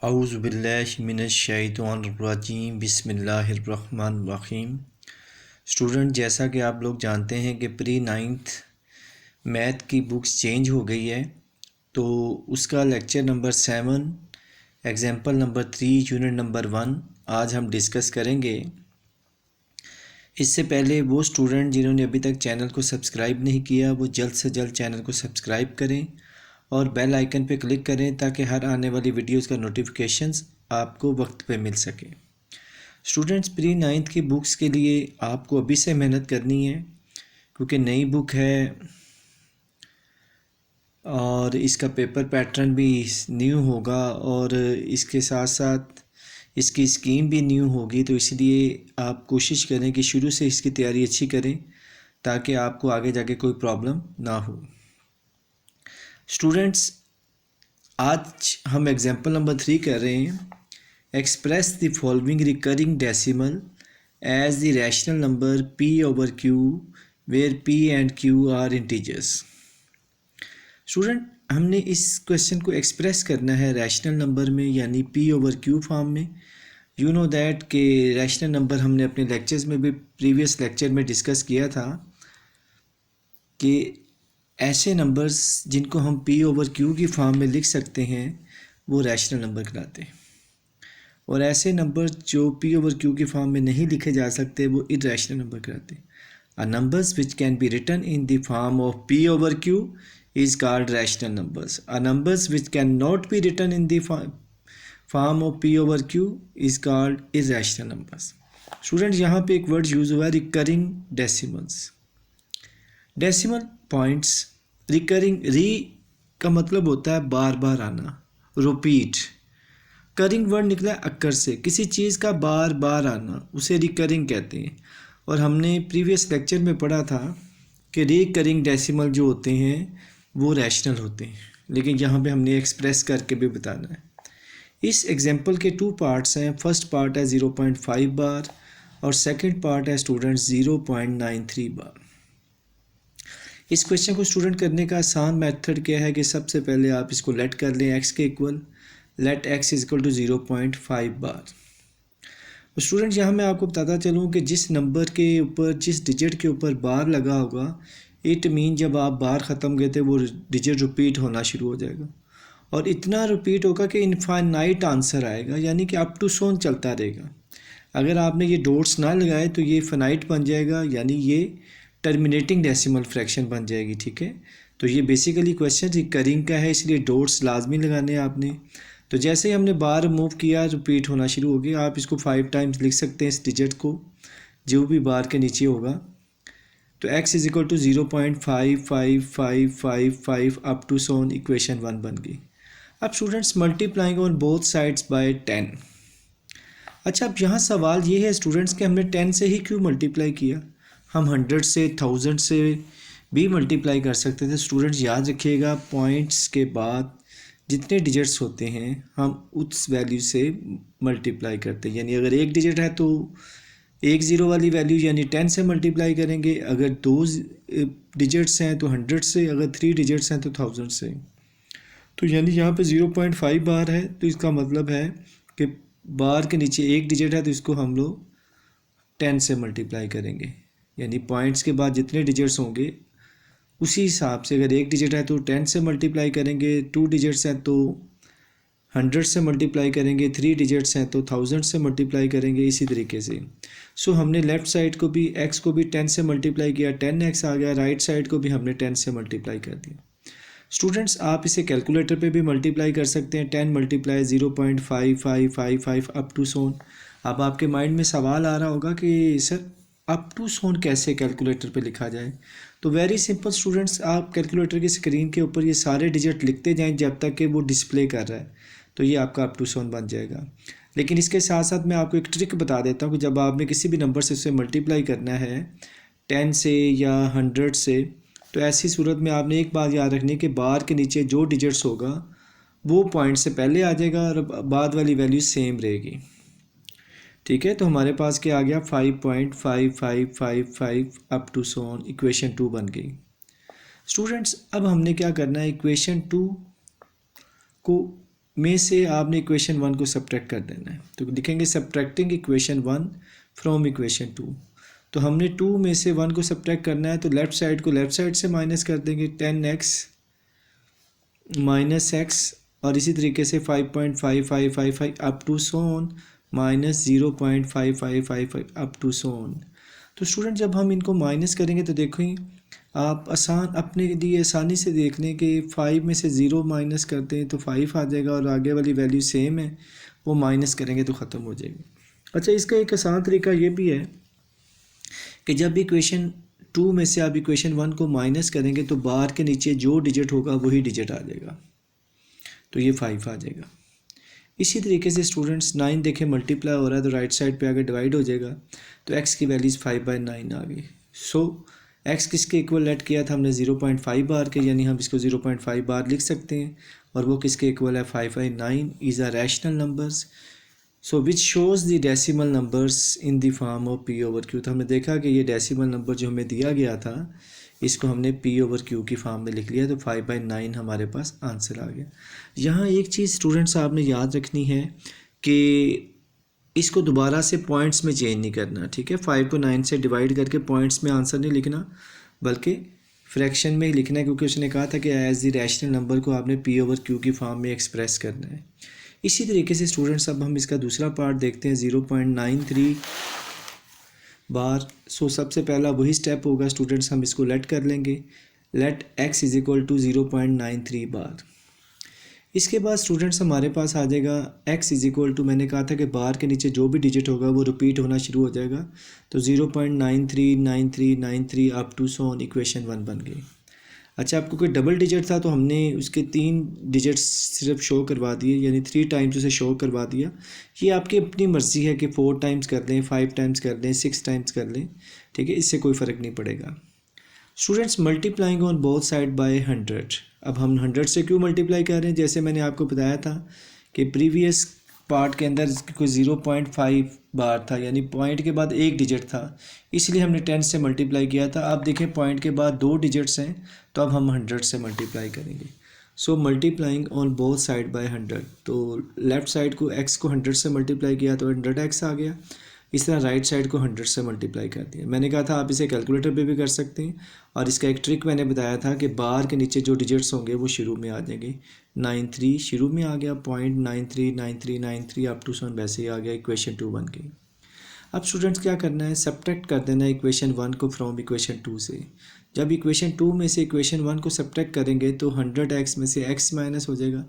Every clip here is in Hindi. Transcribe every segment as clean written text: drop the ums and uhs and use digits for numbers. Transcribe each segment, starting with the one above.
औज़ु बिल्लाहि मिनश्शैतानिर्रजीम बिस्मिल्लाहिर्रहमानिर्रहीम। स्टूडेंट, जैसा कि आप लोग जानते हैं कि प्री नाइन्थ मैथ की बुक्स चेंज हो गई है, तो उसका lecture number 7 example number 3 unit number 1 आज हम डिस्कस करेंगे। इससे पहले वो स्टूडेंट जिन्होंने अभी तक चैनल को सब्सक्राइब नहीं किया वो जल्द से जल्द चैनल को सब्सक्राइब करें और बेल आइकन पर क्लिक करें ताकि हर आने वाली वीडियोस का नोटिफिकेशंस आपको वक्त पे मिल सके। स्टूडेंट्स, प्री नाइन्थ की बुक्स के लिए आपको अभी से मेहनत करनी है क्योंकि नई बुक है और इसका पेपर पैटर्न भी न्यू होगा और इसके साथ साथ इसकी स्कीम भी न्यू होगी। तो इसलिए आप कोशिश करें कि शुरू से इसकी तैयारी अच्छी करें ताकि आपको आगे जाके कोई प्रॉब्लम ना हो। स्टूडेंट्स, आज हम एग्जाम्पल नंबर 3 कर रहे हैं। Express the following recurring decimal as the rational number p over q where p and q are integers. Student, हमने इस क्वेश्चन को एक्सप्रेस करना है रैशनल नंबर में यानी p ओवर q फॉर्म में। यू नो दैट कि रैशनल नंबर हमने अपने लेक्चर्स में भी प्रीवियस लेक्चर में डिस्कस किया था कि ऐसे नंबर्स जिनको हम p ओवर q की फॉर्म में लिख सकते हैं वो रैशनल नंबर कहलाते हैं और ऐसे नंबर जो p ओवर q की फॉर्म में नहीं लिखे जा सकते वो इरैशनल नंबर कहलाते हैं। A numbers which can be written in the form of p over q is called rational numbers. A numbers which cannot be written in the form of p over q is called irrational numbers. Student, यहाँ पे एक वर्ड यूज़ हुआ है recurring decimals. Decimal points recurring, री का मतलब होता है बार बार आना, रिपीट। करिंग वर्ड निकला अक्कर से, किसी चीज़ का बार बार आना उसे रिकरिंग कहते हैं। और हमने प्रीवियस लेक्चर में पढ़ा था कि रिकरिंग डेसिमल जो होते हैं वो रैशनल होते हैं, लेकिन यहाँ पे हमने एक्सप्रेस करके भी बताना है। इस एग्जाम्पल के 2 पार्ट्स हैं। फर्स्ट पार्ट है 0.5 बार और सेकंड पार्ट है स्टूडेंट्स 0.93 बार। इस क्वेश्चन को स्टूडेंट करने का आसान मेथड क्या है कि सबसे पहले आप इसको लेट कर लें x के equal, let x is equal to 0.5 bar. Student, यहाँ मैं आपको बताता चलूँ कि जिस नंबर के ऊपर, जिस डिजिट के ऊपर बार लगा होगा, इट मीन जब आप बार ख़त्म करते वो डिजिट रिपीट होना शुरू हो जाएगा और इतना रिपीट होगा कि इनफाइनाइट आंसर आएगा, यानी कि अप टू सोन चलता रहेगा। अगर आपने ये डॉट्स ना लगाए तो ये फाइनाइट बन जाएगा, यानी ये टर्मिनेटिंग डेसिमल फ्रैक्शन बन जाएगी। ठीक है, तो ये बेसिकली क्वेश्चन रिकरिंग का है, इसलिए डॉट्स लाजमी लगाने हैं आपने। तो जैसे ही हमने बार मूव किया रिपीट होना शुरू हो गया। आप इसको 5 टाइम्स लिख सकते हैं इस डिजिट को जो भी बार के नीचे होगा। तो x is equal to 0.55555 up to so on equation 1 बन गई। अब students multiplying on both sides by 10। अच्छा, अब यहाँ सवाल ये है स्टूडेंट्स कि हमने 10 से ही क्यों मल्टीप्लाई किया, हम 100 से 1000 से भी मल्टीप्लाई कर सकते थे। स्टूडेंट्स याद रखिएगा, पॉइंट्स के बाद जितने डिजिट्स होते हैं हम उस वैल्यू से मल्टीप्लाई करते हैं। यानी अगर एक डिजिट है तो एक ज़ीरो वाली वैल्यू यानी 10 से मल्टीप्लाई करेंगे, अगर 2 डिजिट्स हैं तो 100 से, अगर 3 डिजिट्स हैं तो 1000 से। तो यानी यहाँ पे 0.5 बार है तो इसका मतलब है कि बार के नीचे एक डिजिट है तो इसको हम लोग 10 से मल्टीप्लाई करेंगे। यानी पॉइंट्स के बाद जितने डिजिट्स होंगे उसी हिसाब से, अगर एक डिजिट है तो 10 से मल्टीप्लाई करेंगे, 2 डिजिट्स हैं तो 100 से मल्टीप्लाई करेंगे, 3 डिजिट्स हैं तो 1000 से मल्टीप्लाई करेंगे, इसी तरीके से। सो हमने लेफ़्ट साइड को भी, x को भी 10 से मल्टीप्लाई किया, 10x आ गया। राइट साइड को भी हमने 10 से मल्टीप्लाई कर दिया। स्टूडेंट्स, आप इसे कैलकुलेटर पे भी मल्टीप्लाई कर सकते हैं। 10 मल्टीप्लाई 0.5555 अप टू सोन। अब आपके माइंड में सवाल आ रहा होगा कि सर अप टू सोन कैसे कैलकुलेटर पे लिखा जाए। तो वेरी सिंपल स्टूडेंट्स, आप कैलकुलेटर की स्क्रीन के ऊपर ये सारे डिजिट लिखते जाएं जब तक कि वो डिस्प्ले कर रहा है, तो ये आपका अप टू सोन बन जाएगा। लेकिन इसके साथ साथ मैं आपको एक ट्रिक बता देता हूँ कि जब आपने किसी भी नंबर से उसे मल्टीप्लाई करना है 10 से या 100 से, तो ऐसी सूरत में आपने एक बात याद रखनी कि बार के नीचे जो डिजिट्स होगा वो पॉइंट से पहले आ जाएगा और बाद वाली वैल्यू सेम रहेगी। ठीक है, तो हमारे पास क्या आ गया 5.5555 अप टू सोन इक्वेशन 2 बन गई। स्टूडेंट्स, अब हमने क्या करना है, इक्वेशन 2 को में से आपने इक्वेशन 1 को सब्ट्रैक्ट कर देना है। तो लिखेंगे सब्ट्रैक्टिंग इक्वेशन 1 फ्रॉम इक्वेशन 2। तो हमने 2 में से 1 को सब्ट्रैक्ट करना है, तो लेफ़्ट साइड को लेफ़्ट साइड से माइनस कर देंगे, 10x माइनस एक्स, और इसी तरीके से 5.5555 अप टू सोन माइनस 0.5555 अप टू सोन। तो स्टूडेंट जब हम इनको माइनस करेंगे तो देखो आप आसान अपने लिए आसानी से देख लें कि 5 में से 0 माइनस करते हैं तो 5 आ जाएगा, और आगे वाली वैल्यू सेम है, वो माइनस करेंगे तो ख़त्म हो जाएगी। अच्छा, इसका एक आसान तरीका ये भी है कि जब इक्वेशन 2 में से आप इक्वेशन 1 को माइनस करेंगे तो बार के नीचे जो डिजिट होगा वही डिजिट आ जाएगा, तो ये 5 आ जाएगा। इसी तरीके से स्टूडेंट्स 9 देखें मल्टीप्लाई हो रहा है तो राइट साइड पे आगे डिवाइड हो जाएगा, तो x की वैल्यूज़ 5/9 आ गई। सो x किसके इक्वल लेट किया था हमने 0.5 बार के, यानी हम इसको 0.5 बार लिख सकते हैं, और वो किसके इक्वल है 5/9 is a rational numbers so which shows the decimal numbers in the form of p/q। तो हमने देखा कि ये डेसिमल नंबर जो हमें दिया गया था इसको हमने p/q की फॉर्म में लिख लिया, तो 5/9 हमारे पास आंसर आ गया। यहाँ एक चीज़ स्टूडेंट्स आपने याद रखनी है कि इसको दोबारा से पॉइंट्स में चेंज नहीं करना, ठीक है। 5 को 9 से डिवाइड करके पॉइंट्स में आंसर नहीं लिखना, बल्कि फ्रैक्शन में ही लिखना है, क्योंकि उसने कहा था कि एज द रैशनल नंबर को आपने p/q की फॉर्म में एक्सप्रेस करना है। इसी तरीके से स्टूडेंट्स अब हम इसका दूसरा पार्ट देखते हैं, 0.93 बार। सो सबसे पहला वही स्टेप होगा स्टूडेंट्स, हम इसको लेट कर लेंगे, let x is equal to 0.93 bar. इसके बाद स्टूडेंट्स हमारे पास आ जाएगा x इज इक्वल टू, मैंने कहा था कि बार के नीचे जो भी डिजिट होगा वो रिपीट होना शुरू हो जाएगा, तो 0.939393 up to so on equation 1 बन गई। अच्छा, आपको कोई डबल डिजिट था तो हमने उसके 3 डिजिट्स सिर्फ शो करवा दिए, यानी 3 टाइम्स उसे शो करवा दिया। ये आपकी अपनी मर्ज़ी है कि 4 टाइम्स कर लें, 5 टाइम्स कर लें, 6 टाइम्स कर लें, ठीक है, इससे कोई फ़र्क नहीं पड़ेगा। Students multiplying on both side by 100। अब हम 100 से क्यों मल्टीप्लाई कर रहे हैं, जैसे मैंने आपको बताया था कि प्रीवियस पार्ट के अंदर कोई 0.5 बार था, यानी पॉइंट के बाद एक डिजिट था, इसलिए हमने 10 से मल्टीप्लाई किया था। अब देखें पॉइंट के बाद 2 डिजिट्स हैं, तो अब हम 100 से मल्टीप्लाई करेंगे। So multiplying on both side by 100, तो लेफ़्ट साइड को x को 100 से मल्टीप्लाई किया तो 100x आ गया। इस तरह राइट साइड को 100 से मल्टीप्लाई कर दिया। मैंने कहा था आप इसे कैलकुलेटर पे भी कर सकते हैं, और इसका एक ट्रिक मैंने बताया था कि बार के नीचे जो डिजिट्स होंगे वो शुरू में आ जाएंगे। 93 शुरू में आ गया, 0.939393 अप टू सन वैसे ही आ गया, इक्वेशन 2 बन गई। अब स्टूडेंट्स क्या करना है, सब्ट्रैक्ट कर देना है इक्वेशन 1 को फ्रॉम इक्वेशन 2 से। जब इक्वेशन 2 में से इक्वेशन 1 को सब्ट्रैक्ट करेंगे तो 100x में से x माइनस हो जाएगा,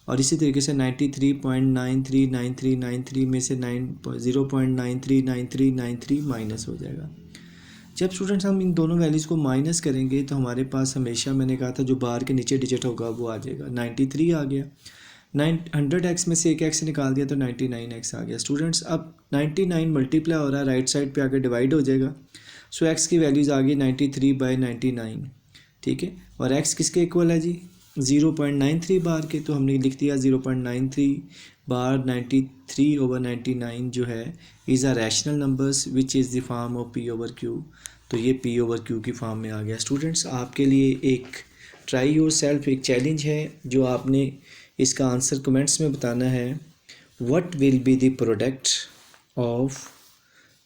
और इसी तरीके से 93.939393 में से 0.939393 माइनस हो जाएगा। जब स्टूडेंट्स हम इन दोनों वैल्यूज़ को माइनस करेंगे तो हमारे पास हमेशा, मैंने कहा था, जो बार के नीचे डिजिट होगा वो आ जाएगा। 93 आ गया, 100x में से एक x निकाल दिया तो 99x आ गया। स्टूडेंट्स अब 99 मल्टीप्लाई हो रहा है, राइट साइड पे आकर डिवाइड हो जाएगा। सो x की वैल्यूज़ आ गई 93/99, ठीक है, और x किसके इक्वल है जी, 0.93 बार के, तो हमने लिख दिया 0.93 बार 93/99 जो है is a rational numbers which is the form of p/q। तो ये p/q की फॉर्म में आ गया। स्टूडेंट्स आपके लिए एक ट्राई योर सेल्फ एक चैलेंज है, जो आपने इसका आंसर कमेंट्स में बताना है। What will be the product of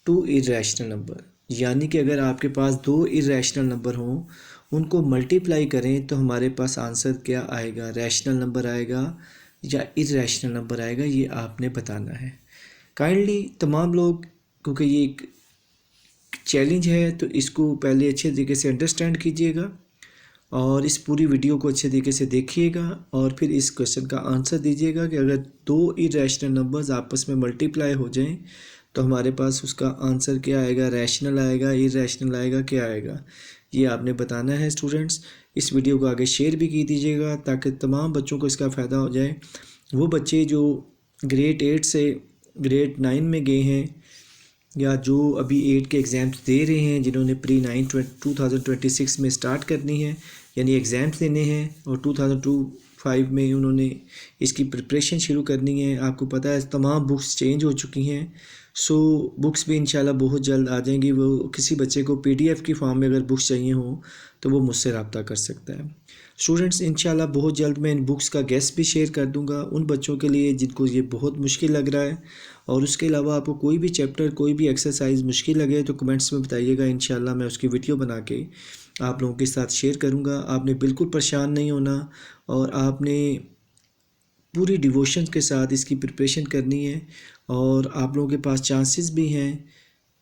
2 irrational number, यानी कि अगर आपके पास 2 इरेशनल नंबर हों, उनको मल्टीप्लाई करें तो हमारे पास आंसर क्या आएगा, रैशनल नंबर आएगा या इरेशनल नंबर आएगा, ये आपने बताना है। काइंडली तमाम लोग, क्योंकि ये एक चैलेंज है तो इसको पहले अच्छे तरीके से अंडरस्टैंड कीजिएगा और इस पूरी वीडियो को अच्छे तरीके से देखिएगा, और फिर इस क्वेश्चन का आंसर दीजिएगा कि अगर 2 इरेशनल नंबर्स आपस में मल्टीप्लाई हो जाएं तो हमारे पास उसका आंसर क्या आएगा, रैशनल आएगा, इरेशनल आएगा, क्या आएगा, ये आपने बताना है। स्टूडेंट्स इस वीडियो को आगे शेयर भी की दीजिएगा ताकि तमाम बच्चों को इसका फ़ायदा हो जाए। वो बच्चे जो ग्रेड 8 से ग्रेड 9 में गए हैं, या जो अभी 8 के एग्ज़ाम्स दे रहे हैं, जिन्होंने प्री-9 2026 में स्टार्ट करनी है, यानी एग्ज़ाम्स देने हैं, और 2025 में उन्होंने इसकी प्रिपरेशन शुरू करनी है। आपको पता है तमाम बुक्स चेंज हो चुकी हैं, सो बुक्स भी इंशाल्लाह बहुत जल्द आ जाएंगी। वो किसी बच्चे को PDF की फॉर्म में अगर बुक्स चाहिए हो तो वो मुझसे रब्ता कर सकता है। स्टूडेंट्स इंशाल्लाह बहुत जल्द मैं इन बुक्स का गेस्ट भी शेयर कर दूंगा उन बच्चों के लिए जिनको ये बहुत मुश्किल लग रहा है। और उसके अलावा आपको कोई भी चैप्टर कोई भी एक्सरसाइज मुश्किल लगे तो कमेंट्स में बताइएगा, इंशाल्लाह मैं उसकी वीडियो बना के आप लोगों के साथ शेयर करूँगा। आपने बिल्कुल परेशान नहीं होना और आपने पूरी डिवोशन के साथ इसकी प्रिपरेशन करनी है। और आप लोगों के पास चांसेस भी हैं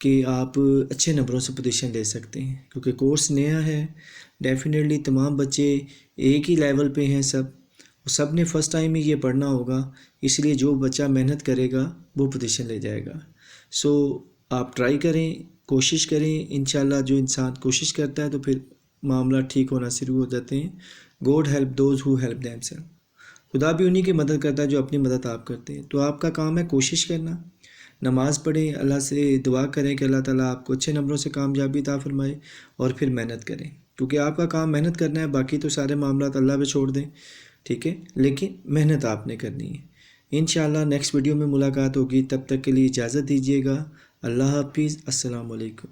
कि आप अच्छे नंबरों से पोजीशन ले सकते हैं, क्योंकि कोर्स नया है। डेफिनेटली तमाम बच्चे एक ही लेवल पे हैं, सब ने फ़र्स्ट टाइम ही ये पढ़ना होगा, इसलिए जो बच्चा मेहनत करेगा वो पोजीशन ले जाएगा। सो आप ट्राई करें, कोशिश करें, इंशाल्लाह जो इंसान कोशिश करता है तो फिर मामला ठीक होना शुरू हो जाते हैं। God help those who help themselves. खुदा भी उन्हीं की मदद करता है जो अपनी मदद आप करते हैं। तो आपका काम है कोशिश करना, नमाज़ पढ़ें, अल्लाह से दुआ करें कि अल्लाह ताला आपको अच्छे नंबरों से कामयाबी अता फरमाए, और फिर मेहनत करें, क्योंकि आपका काम मेहनत करना है। बाकी तो सारे मामला अल्लाह पे छोड़ दें, ठीक है, लेकिन मेहनत आपने करनी है। इंशाअल्लाह नेक्स्ट वीडियो में मुलाकात होगी, तब तक के लिए इजाज़त दीजिएगा। अल्लाह हाफिज़, अस्सलाम वालेकुम।